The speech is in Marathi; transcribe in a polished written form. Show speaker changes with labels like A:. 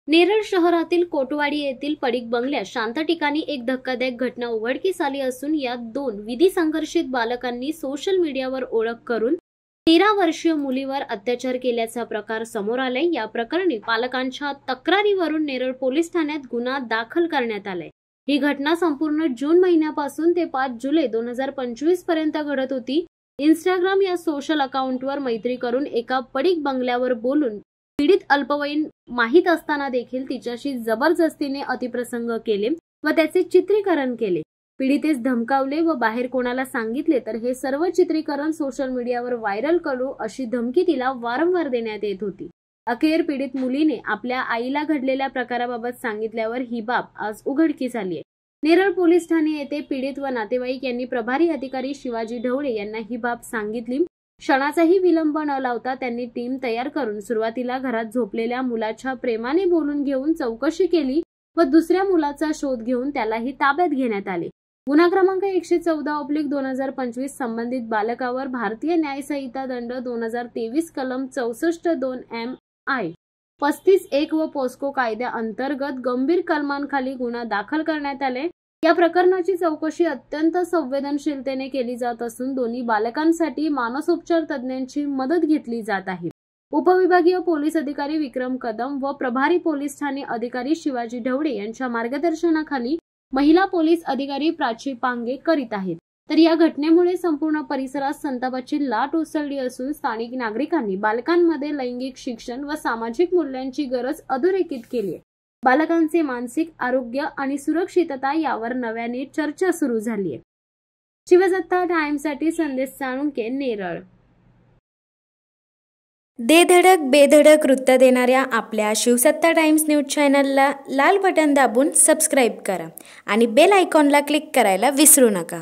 A: नेरळ शहरातील कोटवाडी येथील पडीक बंगल्यात शांत ठिकाणी एक धक्कादायक घटना उघडकीस आली असून यात 2 विधी संघर्षित बालकांनी सोशल मीडियावर ओळख करून 13 वर्षीय मुलीवर अत्याचार केल्याचा प्रकार समोर आलाय। या प्रकरणी पालकांच्या तक्रारीवरून नेरळ पोलीस ठाण्यात गुन्हा दाखल करण्यात आलाय। ही घटना संपूर्ण जून महिन्यापासून ते 5 जुलै 2025 पर्यंत घडत होती। इंस्टाग्राम या सोशल अकाउंटवर मैत्री करून एका पडीक बंगल्यावर बोलून पीडित अल्पवयीन माहित असताना देखील तिच्याशी जबरदस्तीने अतिप्रसंग केले व त्याचे चित्रीकरण केले। पीडितेस धमकावले व बाहेर कोणाला सांगितले तर हे सर्व चित्रीकरण सोशल मीडियावर व्हायरल करू अशी धमकी तिला वारंवार देण्यात येत होती। अखेर पीडित मुलीने आपल्या आईला घडलेल्या प्रकाराबाबत सांगितल्यावर ही बाब आज उघडकीस आली आहे। नेरळ पोलीस ठाणे येथे पीडित व नातेवाईक यांनी प्रभारी अधिकारी शिवाजी ढवळे यांना ही बाब सांगितली। क्षणाचाही विलंब न लावता त्यांनी टीम तयार करून सुरुवातीला घरात झोपलेल्या मुलाच्या प्रेमाने बोलून घेऊन चौकशी केली व दुसऱ्या मुलाचा शोध घेऊन त्यालाही ताब्यात घेण्यात आले। गुन्हा क्रमांक 114/2025 संबंधित बालकावर भारतीय न्याय संहिता दंड 2023 कलम 64(2) 35(1) व पोस्को कायद्या अंतर्गत गंभीर कलमांखाली गुन्हा दाखल करण्यात आले। या प्रकरणाची चौकशी अत्यंत संवेदनशीलतेने केली जात असून दोन्ही बालकांसाठी मानसोपचार तज्ञांची मदत घेतली जात आहे। उपविभागीय पोलीस अधिकारी विक्रम कदम व प्रभारी पोलीस ठाणे अधिकारी शिवाजी ढवळे यांच्या मार्गदर्शनाखाली महिला पोलीस अधिकारी प्राची पांगे करीत आहेत। तर या घटनेमुळे संपूर्ण परिसरात संतापाची लाट उसळली असून स्थानिक नागरिकांनी बालकांमध्ये लैंगिक शिक्षण व सामाजिक मूल्यांची गरज अधोरेखित केली आहे। बालकांचे मानसिक आरोग्य आणि सुरक्षितता यावर नव्याने चर्चा सुरू झाली आहे। शिवसत्ता टाइम्ससाठी संदेश साळुंके, नेरळ।
B: दे धडक बेधडक वृत्त देणाऱ्या आपल्या शिवसत्ता टाइम्स न्यूज चॅनलला लाल बटन दाबून सबस्क्राईब करा आणि बेल आयकॉनला क्लिक करायला विसरू नका।